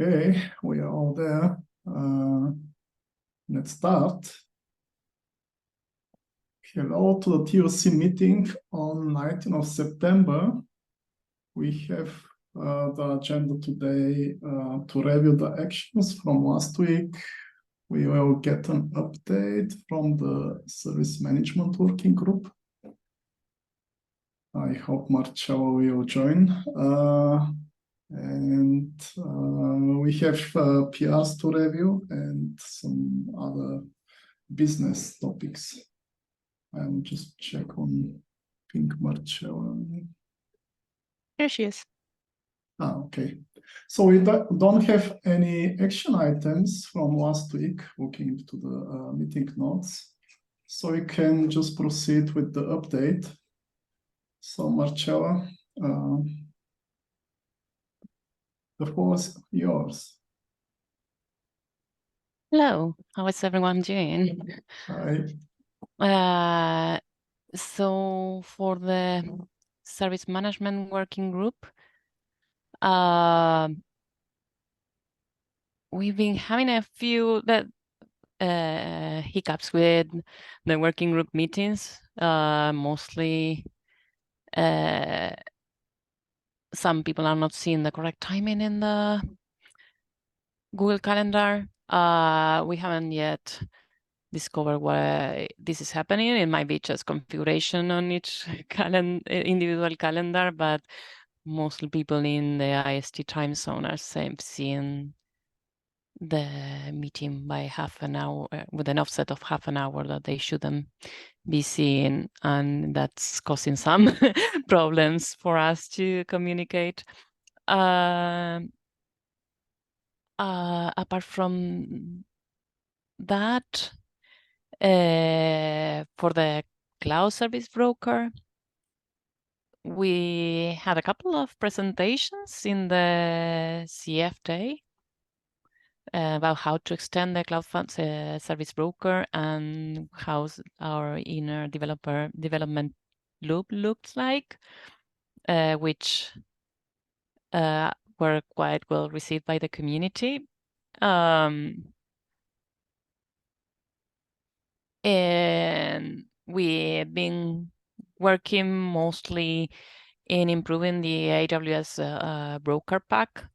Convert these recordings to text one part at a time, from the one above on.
Okay, we are all there. Let's start. Hello to the TOC meeting on 19th of September. We have the agenda today to review the actions from last week. We will get an update from the service management working group. I hope Marcela will join. And we have PRs to review and some other business topics. I'll just check on Pink Marcela. Here she is. Okay. So we don't have any action items from last week, looking into the meeting notes. So we can just proceed with the update. So Marcela, the floor is yours. Hello, how is everyone doing? Hi. So for the service management working group, we've been having a few hiccups with the working group meetings, mostly some people are not seeing the correct timing in the Google Calendar. We haven't yet discovered why this is happening. It might be just configuration on each individual calendar, but mostly people in the IST time zone are seeing the meeting by half an hour with an offset of half an hour that they shouldn't be seeing, and that's causing some problems for us to communicate. Apart from that, for the cloud service broker, we had a couple of presentations in the CF day about how to extend the cloud service broker and how our inner development loop looks like, which were quite well received by the community. And we've been working mostly in improving the AWS broker pack.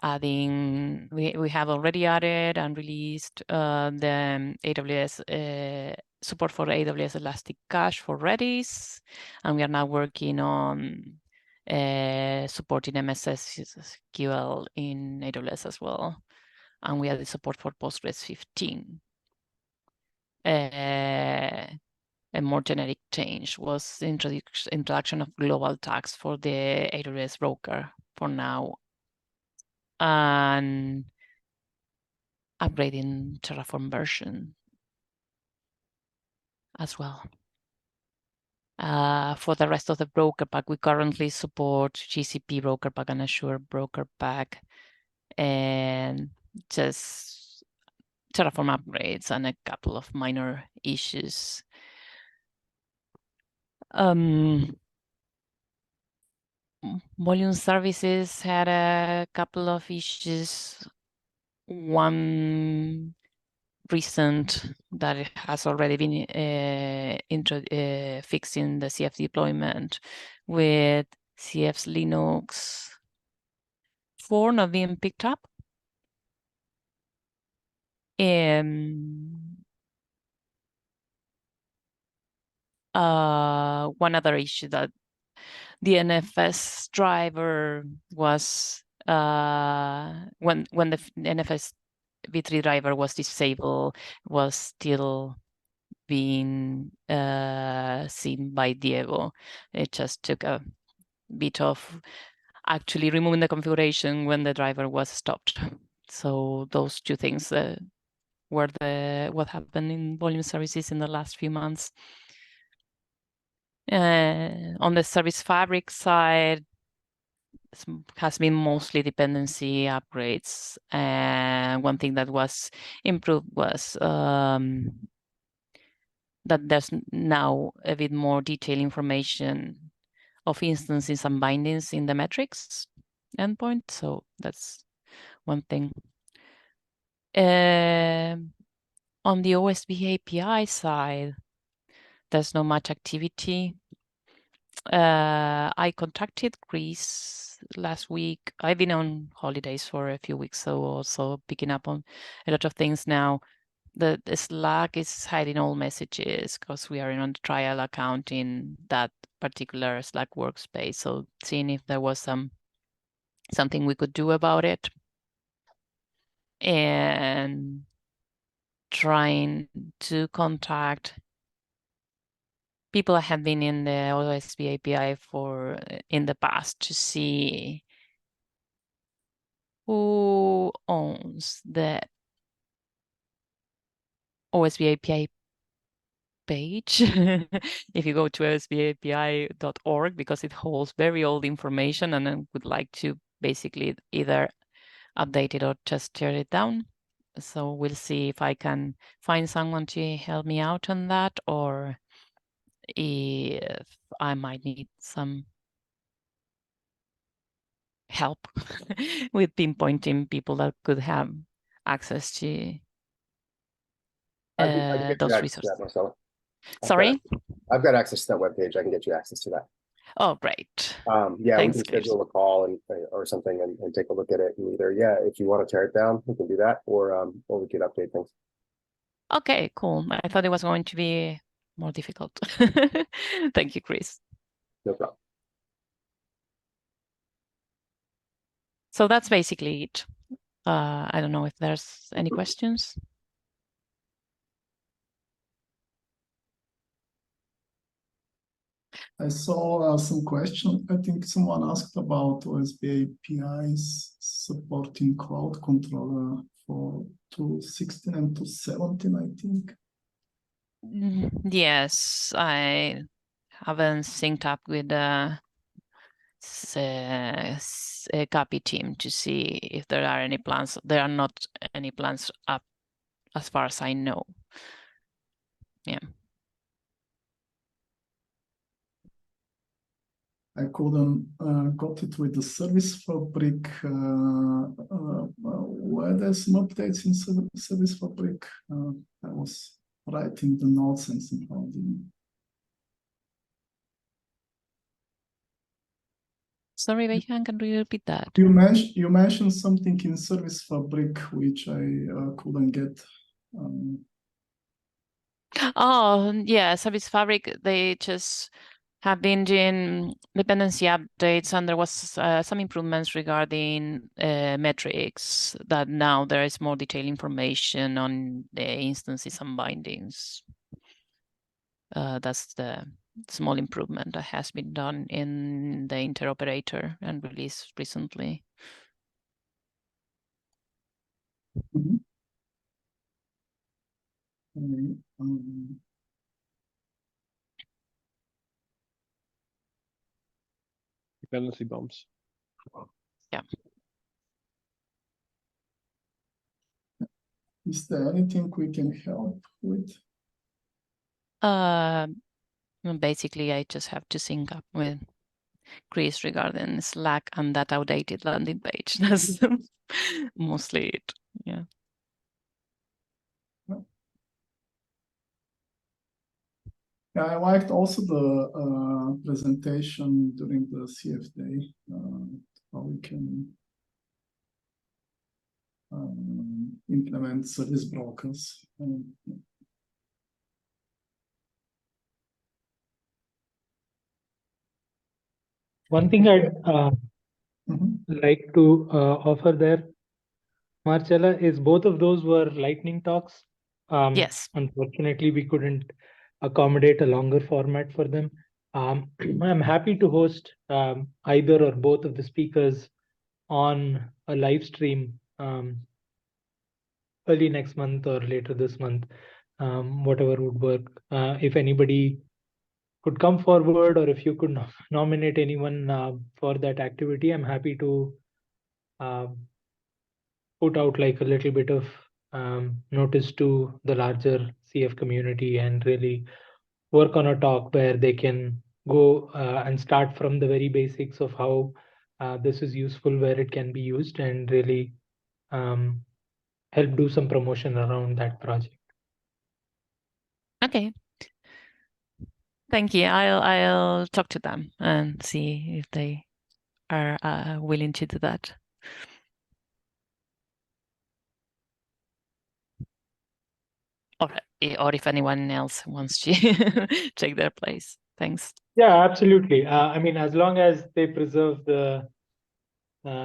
Adding, we have already added and released the AWS support for AWS Elastic Cache for Redis, and we are now working on supporting MSS SQL in AWS as well, and we added support for Postgres 15. A more generic change was the introduction of global tags for the AWS broker for now, and upgrading Terraform version as well. For the rest of the broker pack, we currently support GCP broker pack and Azure broker pack, and just Terraform upgrades and a couple of minor issues. Volume services had a couple of issues. One recent that has already been fixed in the CF deployment with CF's Linux 4 not being picked up. One other issue that the NFS driver was when the NFS v3 driver was disabled, was still being seen by Diego. It just took a bit of actually removing the configuration when the driver was stopped. So those two things were what happened in volume services in the last few months. On the service Fabrik side, has been mostly dependency upgrades. And one thing that was improved was that there's now a bit more detailed information of instances and bindings in the metrics endpoint. So that's one thing. On the OSB API side, there's not much activity. I contacted Chris last week. I've been on holidays for a few weeks, so also picking up on a lot of things now. The Slack is hiding all messages because we are on the trial account in that particular Slack workspace. So seeing if there was something we could do about it, and trying to contact people that have been in the OSB API for in the past to see who owns the OSB API page. If you go to osbapi.org, because it holds very old information, and then would like to basically either update it or just tear it down. So we'll see if I can find someone to help me out on that, or if I might need some help with pinpointing people that could have access to I can get you those access to resources. that, Marcela. Sorry? I've got access to that webpage. I can get you access to that. Oh, great. Yeah, Thanks, we can Chris. schedule a call or something and take a look at it. And either, if you want to tear it down, we can do that, or we could update things. Okay, cool. I thought it was going to be more difficult. Thank you, Chris. No problem. So that's basically it. I don't know if there's any questions. I saw some question. I think someone asked about OSB APIs supporting Cloud Controller for 2.16 and 2.17, I think. Yes, I haven't synced up with the copy team to see if there are any plans. There are not any plans up as far as I know. Yeah. I couldn't got it with the service Fabrik. Why there's some updates in service Fabrik? I was writing the notes and somehow didn't. Sorry, Beyhan, can you repeat that? You mentioned something in service Fabrik which I couldn't get. Oh, yeah, Service Fabrik, they just have been doing dependency updates, and there was some improvements regarding metrics, that now there is more detailed information on the instances and bindings. That's the small improvement that has been done in the interoperator and released recently. Mm-hmm. Dependency bumps. Yeah. Is there anything we can help with? Basically, I just have to sync up with Chris regarding Slack and that outdated landing page. That's mostly it. Yeah. Yeah, I liked also the presentation during the CF day, how we can implement service brokers. One thing I'd like to offer there, Marcela, is both of those were lightning talks. Yes. Unfortunately, we couldn't accommodate a longer format for them. I'm happy to host either or both of the speakers on a live stream early next month or later this month, whatever would work. If anybody could come forward, or if you could nominate anyone for that activity, I'm happy to put out like a little bit of notice to the larger CF community and really work on a talk where they can go and start from the very basics of how this is useful, where it can be used, and really help do some promotion around that project. Okay. Thank you. I'll talk to them and see if they are willing to do that. Or if anyone else wants to take their place. Thanks. Yeah, absolutely. I mean, as long as they preserve the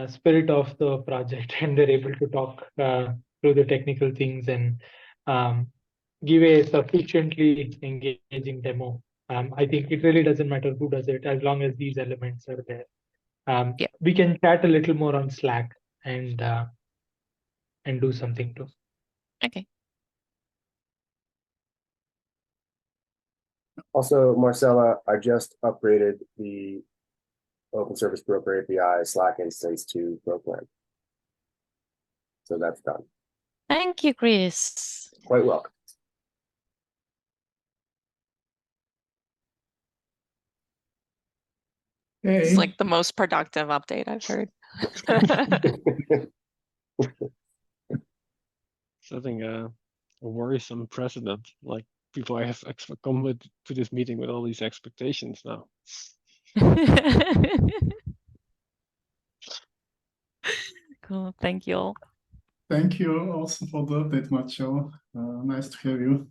spirit of the project and they're able to talk through the technical things and give a sufficiently engaging demo. I think it really doesn't matter who does it, as long as these elements are there. Yeah. We can chat a little more on Slack and do something too. Okay. Also, Marcela, I just upgraded the Open Service Broker API Slack instance to Brokland. So that's done. Thank you, Chris. Quite welcome. It's Hey, like the most productive update I've heard. Setting a worrisome precedent. Like people I have come to this meeting with all these expectations now. Cool. Thank you all. thank you also for the update, Marcela. Nice to have you.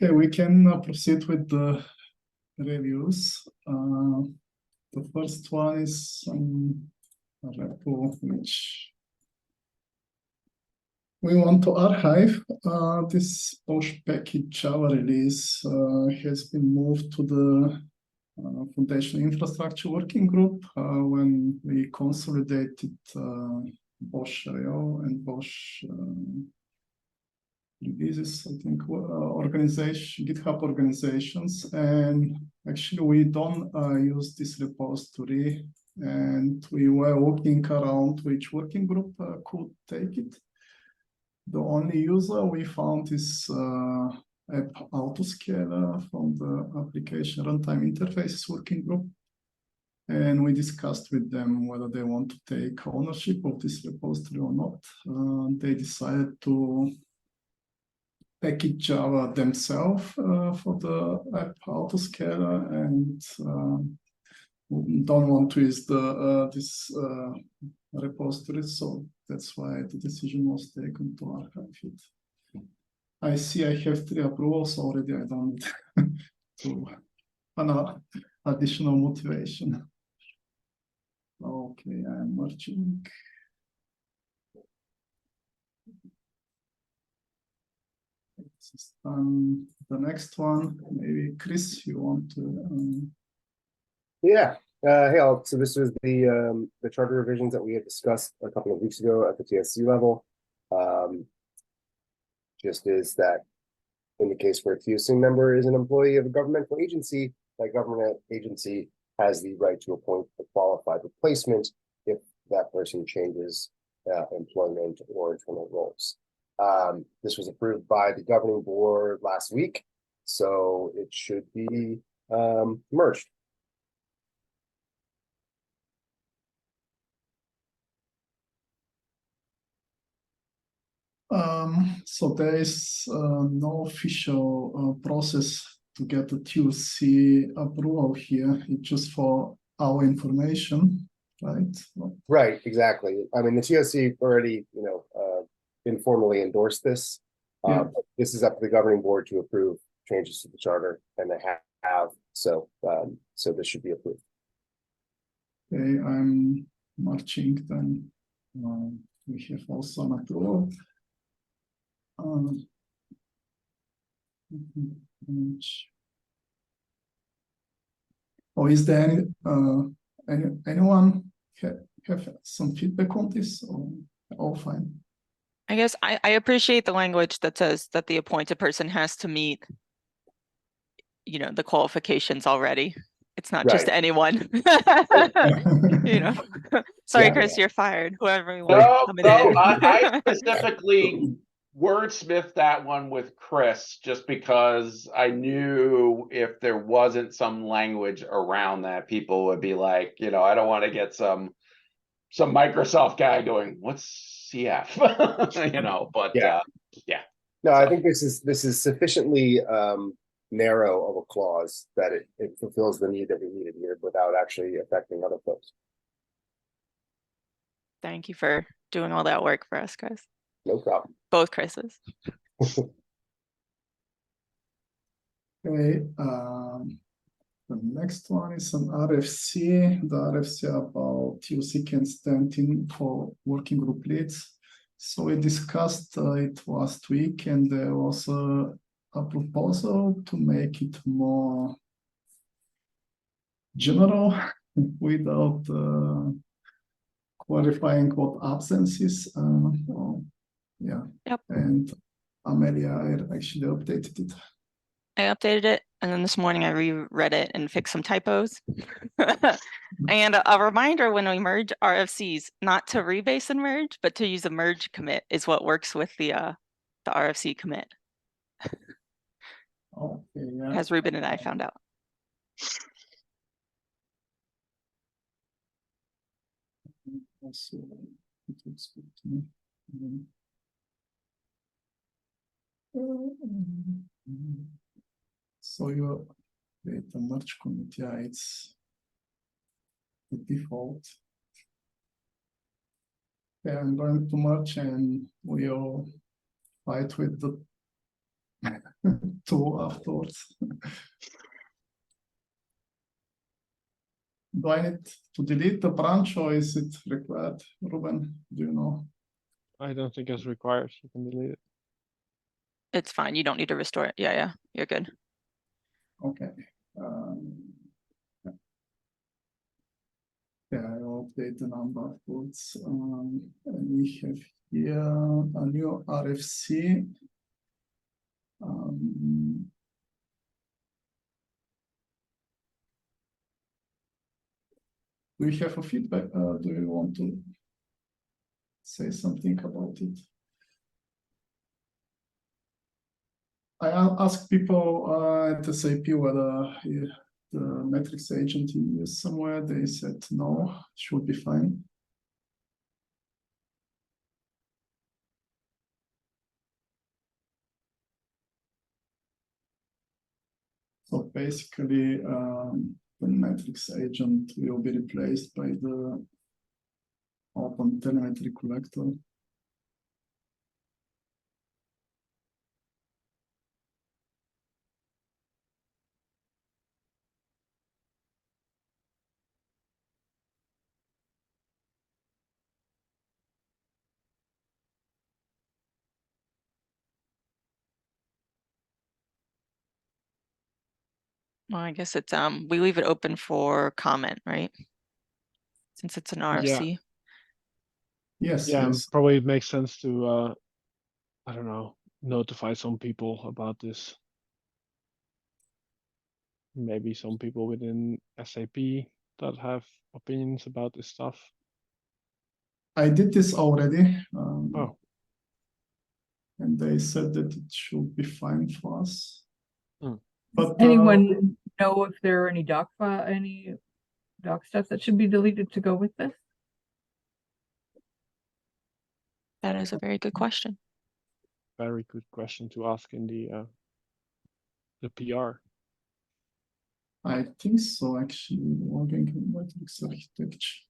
Okay, we can proceed with the reviews. The first one is a repo which we want to archive. This bosh-package-java-release has been moved to the Foundation Infrastructure Working Group when we consolidated bosh.io and bosh releases, I think, GitHub organizations, and actually we don't use this repository, and we were working around which working group could take it. The only user we found is App Autoscaler from the Application Runtime Interfaces Working Group, and we discussed with them whether they want to take ownership of this repository or not. They decided to package Java themselves for the App Autoscaler, and don't want to use this repository, so that's why the decision was taken to archive it. I see I have 3 approvals already. I don't need to additional motivation. Okay, I'm merging. This is done. The next one, maybe Chris, you want to? Yeah. Hey, all. So this was the charter revisions that we had discussed a couple of weeks ago at the TSC level. Just is that in the case where a TSC member is an employee of a governmental agency, that government agency has the right to appoint a qualified replacement if that person changes employment or internal roles. This was approved by the governing board last week, so it should be merged. So there is no official process to get the TUC approval here. It's just for our information, right? Right, exactly. I mean, the TSC already, informally endorsed this. But this is up to the governing board to approve changes to the charter, and they have. So this should be approved. Okay, I'm marching then. We have also an approval. Or is there anyone have some feedback on this, or all fine? I guess I appreciate the language that says that the appointed person has to meet, the qualifications already. It's not just Right. anyone. Sorry, Yeah. Chris, you're fired. Whoever you want. No, I specifically wordsmithed that one with Chris just because I knew if there wasn't some language around that, people would be like, I don't want to get some Microsoft guy going, what's CF, you know, but Yeah. yeah. No, I think this is sufficiently narrow of a clause that it fulfills the need that we needed here without actually affecting other folks. Thank you for doing all that work for us, Chris. No problem. Both Chris's. Okay, the next one is an RFC. The RFC about TOC can stand in for working group leads. So we discussed it last week, and there was a proposal to make it more general without clarifying what absence is. Yeah. Yep. And Amelia actually updated it. I updated it, and then this morning I reread it and fixed some typos. And a reminder when we merge RFCs, not to rebase and merge, but to use a merge commit is what works with the RFC commit, Okay, yeah. as Ruben and I found out. Also, it looks good to me. So your data merge commit, yeah, it's the default. Yeah, I'm going to merge and we'll fight with the tool afterwards. Do I need to delete the branch or is it required? Ruben, do you know? I don't think it's required. You can delete it. It's fine. You don't need to restore it. Yeah, you're good. Okay. Yeah, I'll update the number of boards. And we have here a new RFC. Do you have a feedback? Do you want to say something about it? I asked people at SAP whether the metrics agent is somewhere. They said no, should be fine. So basically, the metrics agent will be replaced by the open telemetry collector. Well, I guess it's we leave it open for comment, right? Since it's an RFC. Yes, Yeah, yes. probably makes sense to I don't know, notify some people about this. Maybe some people within SAP that have opinions about this stuff. I did this already. Oh. And they said that it should be fine for us. But anyone know if there are any doc stuff that should be deleted to go with this? That is a very good question. Very good question to ask in the PR. I think so, actually. Logging in matrix architecture.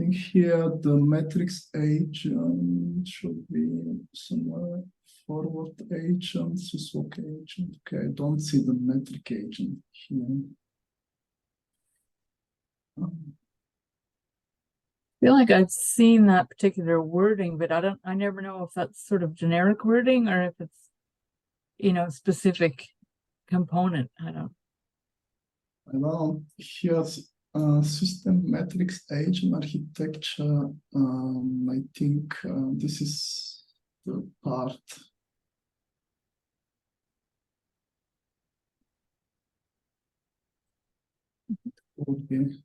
I think here the matrix agent should be somewhere. Forward agent, syswalk agent. Okay, I don't see the metric agent here. I feel like I've seen that particular wording, but I never know if that's sort of generic wording or if it's, you know, specific component. I don't know. Here's system metrics agent architecture. I think this is the part. Would be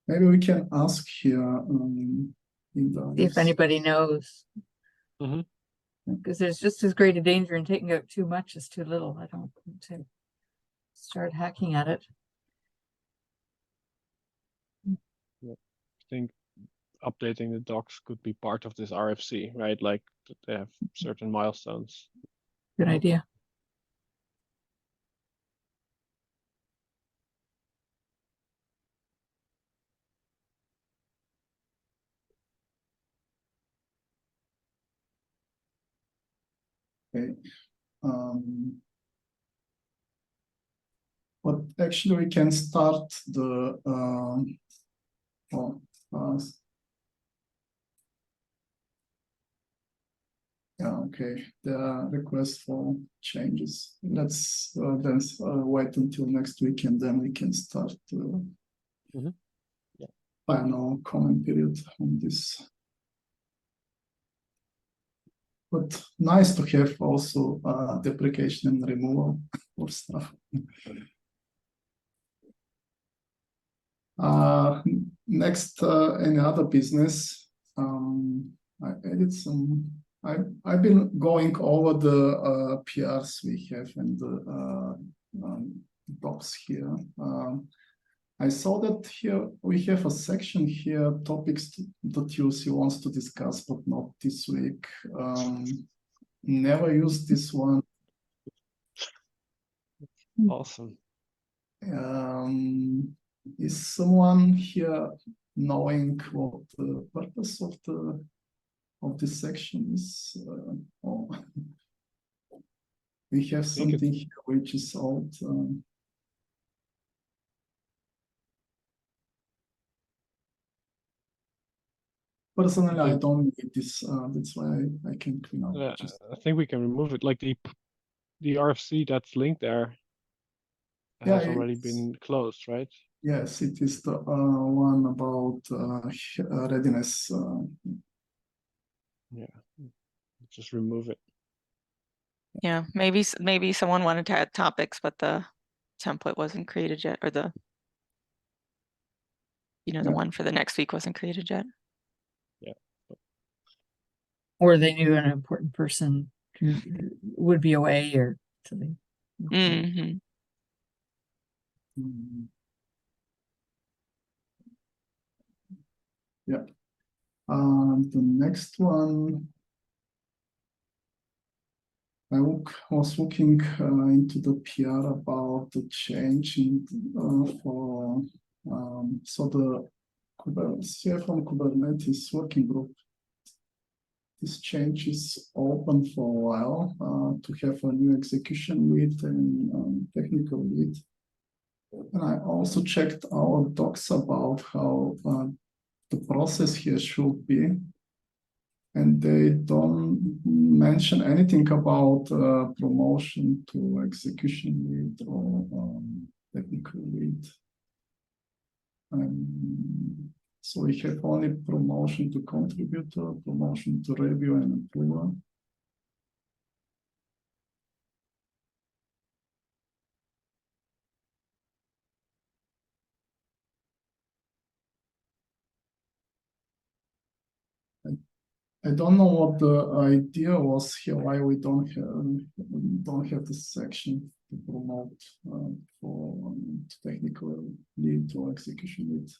maybe we can ask here if anybody knows. Mm-hmm. Because there's just as great a danger in taking out too much as too little. I don't think start hacking at it. I think updating the docs could be part of this RFC, right? Like they have certain milestones. Good idea. Okay. But actually, we can start the yeah, okay. The request for changes. Let's then wait until next week, and then we can start the final comment period on this. But nice to have also deprecation and removal of stuff. Next, any other business? I added some. I've been going over the PRs we have and the docs here. I saw that here we have a section here, topics that TOC wants to discuss, but not this week. Never used this one. Awesome. Is someone here knowing what the purpose of this section is? We have something here which is old. Personally, I don't need this. That's why I can clean up. I think we can remove it. Like the RFC that's linked there has already been closed, right? Yes, it is the one about readiness. Yeah, just remove it. Yeah, maybe someone wanted to add topics, but the template wasn't created yet, or the the one for the next week wasn't created yet. Yeah. Or they knew an important person who would be away or something. Mm-hmm. Yeah. The next one, I was looking into the PR about the change in for so the Stephan Kubernetes working group. This change is open for a while to have a new execution lead and technical lead. And I also checked our docs about how the process here should be. And they don't mention anything about promotion to execution lead or technical lead. So we have only promotion to contributor, promotion to review and approver. I don't know what the idea was here, why we don't have this section to promote for technical lead or execution lead.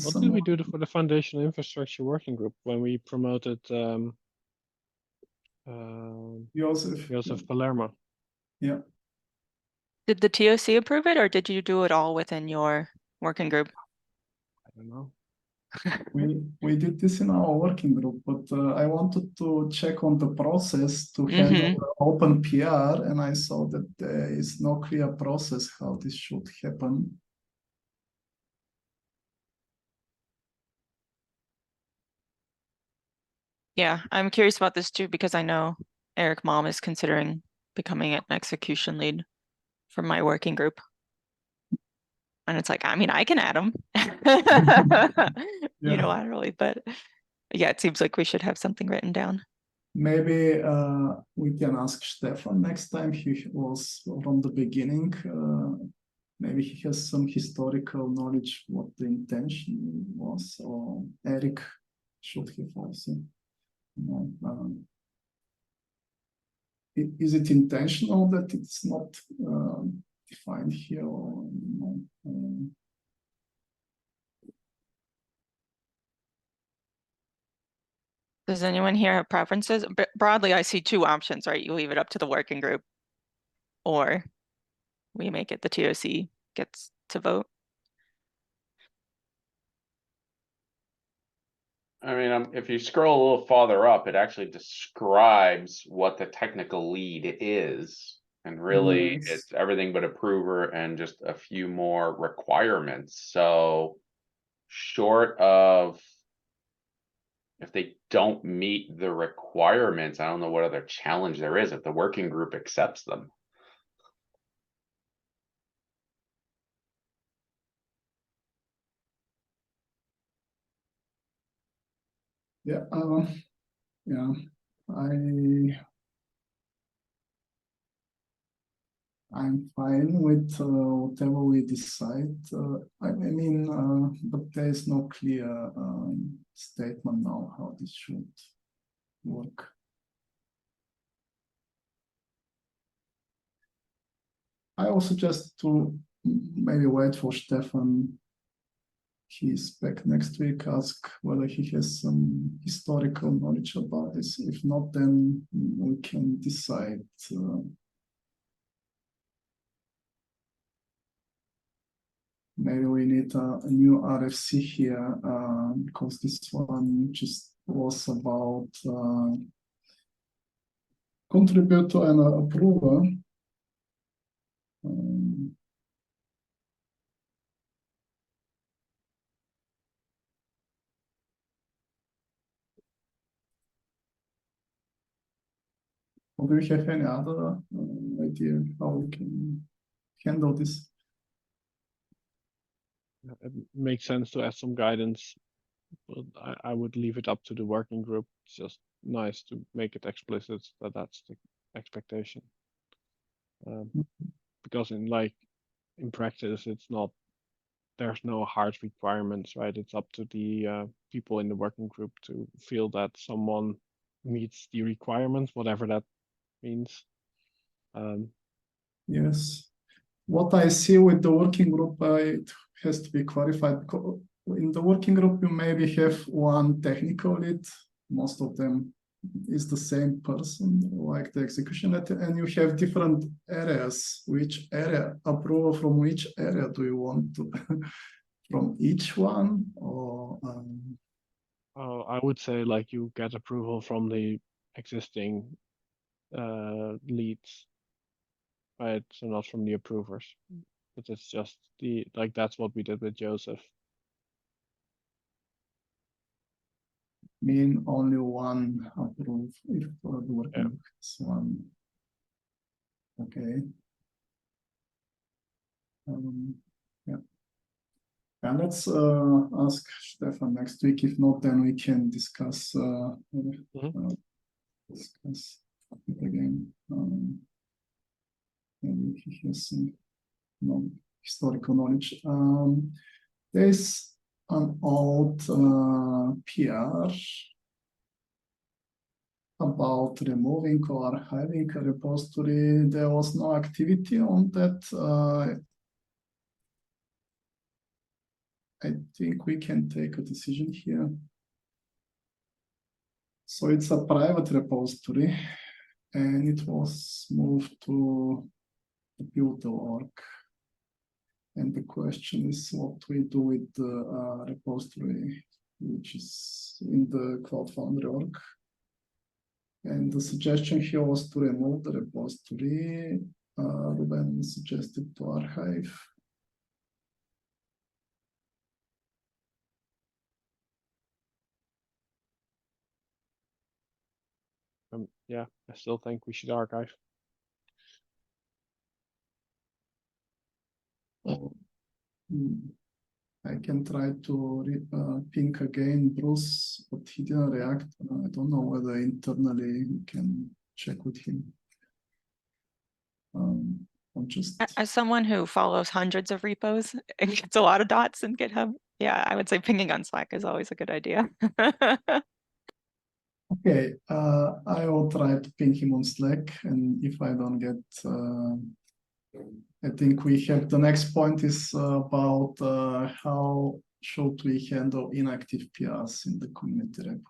What did we do for the foundational infrastructure working group when we promoted Joseph Palermo? Yeah. Did the TOC approve it, or did you do it all within your working group? I don't know. We did this in our working group, but I wanted to check on the process to handle the open PR, and I saw that there is no clear process how this should happen. Yeah, I'm curious about this too, because I know Eric Mom is considering becoming an execution lead for my working group. And it's like, I mean, I can add him, unilaterally, but yeah, it seems like we should have something written down. Maybe we can ask Stephan next time. He was from the beginning. Maybe he has some historical knowledge what the intention was, or Eric should have also. Is it intentional that it's not find here. Does anyone here have preferences? But broadly, I see two options, right? You leave it up to the working group, or we make it the TOC gets to vote. I mean, if you scroll a little farther up, it actually describes what the technical lead is. And really, Yes. it's everything but approver and just a few more requirements. So short of if they don't meet the requirements, I don't know what other challenge there is if the working group accepts them. Yeah, yeah, I'm fine with whatever we decide. I mean, but there is no clear statement now how this should work. I also just to maybe wait for Stephan. He's back next week, ask whether he has some historical knowledge about this. If not, then we can decide. Maybe we need a new RFC here, because this one just was about contributor and approver. Or do you have any other idea how we can handle this? It makes sense to add some guidance, but I would leave it up to the working group. It's just nice to make it explicit that that's the expectation. Because in practice, there's no hard requirements, right? It's up to the people in the working group to feel that someone meets the requirements, whatever that means. Yes. What I see with the working group, it has to be clarified. In the working group, you maybe have one technical lead. Most of them is the same person, like the execution lead, and you have different areas. Which area, approval from which area do you want to? From each one, or? I would say you get approval from the existing leads, right? So not from the approvers, but it's just that's what we did with Joseph. Mean only one approve if the working group has one. Okay. Yeah. And let's ask Stephan next week. If not, then we can discuss discuss it again. Maybe he has some historical knowledge. There's an old PR about removing or archiving a repository. There was no activity on that. I think we can take a decision here. So it's a private repository, and it was moved to the build.org. And the question is what we do with the repository, which is in the Cloud Foundry org. And the suggestion here was to remove the repository. Ruben suggested to archive. Yeah, I still think we should archive. I can try to ping again Bruce, but he didn't react. I don't know whether internally we can check with him. As someone who follows hundreds of repos and gets a lot of dots in GitHub, yeah, I would say pinging on Slack is always a good idea. Okay, I will try to ping him on Slack, and if I don't get I think we have the next point is about how should we handle inactive PRs in the community repo.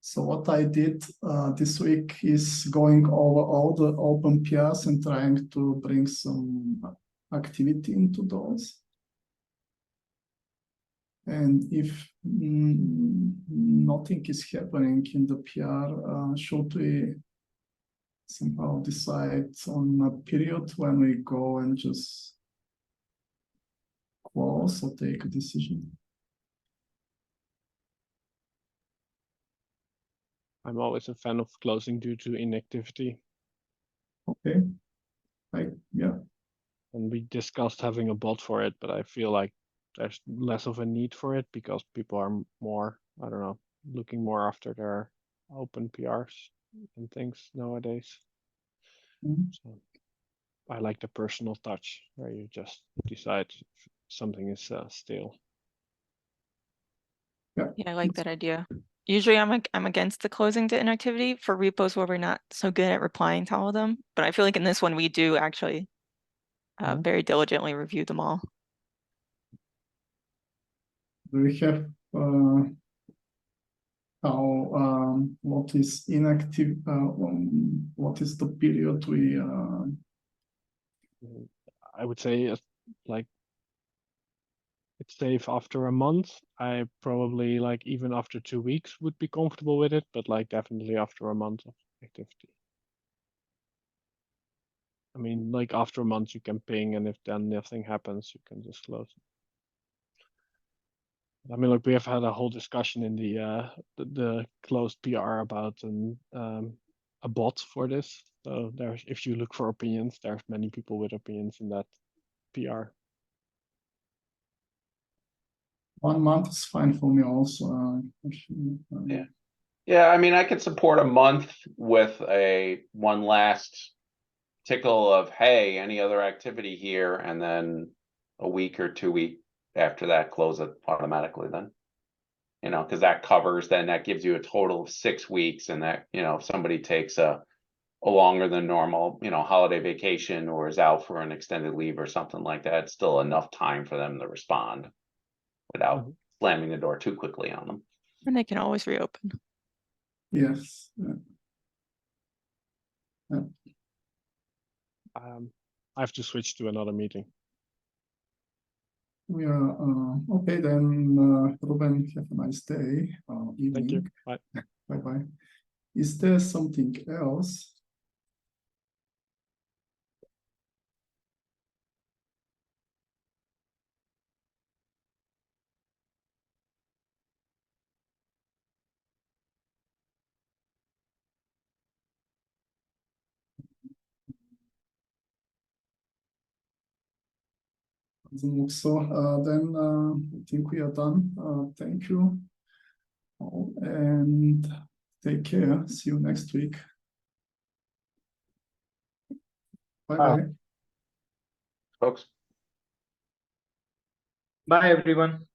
So what I did this week is going over all the open PRs and trying to bring some activity into those. And if nothing is happening in the PR, should we somehow decide on a period when we go and just close or take a decision? I'm always a fan of closing due to inactivity. Okay, yeah. And we discussed having a bot for it, but I feel like there's less of a need for it because people are more, I don't know, looking more after their open PRs and things nowadays. So I like the personal touch where you just decide if something is stale. Yeah, I like that idea. Usually I'm against the closing to inactivity for repos where we're not so good at replying to all of them. But I feel like in this one, we do actually very diligently review them all. Do we have what is inactive? What is the period we? I would say like it's safe after a month. I probably like even after 2 weeks would be comfortable with it, but like definitely after a month of activity. I mean, like after a month you can ping, and if then nothing happens, you can just close it. I mean, like we have had a whole discussion in the closed PR about a bot for this. So there's, if you look for opinions, there's many people with opinions in that PR. 1 month is fine for me also. Yeah. Yeah, I mean, I could support a month with one last tickle of, hey, any other activity here, and then a week or 2 weeks after that, close it automatically then. You know, because that covers, then that gives you a total of 6 weeks, and that, you know, if somebody takes a longer than normal, you know, holiday vacation or is out for an extended leave or something like that, it's still enough time for them to respond without slamming the door too quickly on them. And they can always reopen. Yes. I have to switch to another meeting. We are okay then. Ruben, have a nice day. Evening. Thank you. Bye. Bye bye. Is there something else? So then I think we are done. Thank you all and take care. See you next week. Bye bye. Folks. Bye, everyone.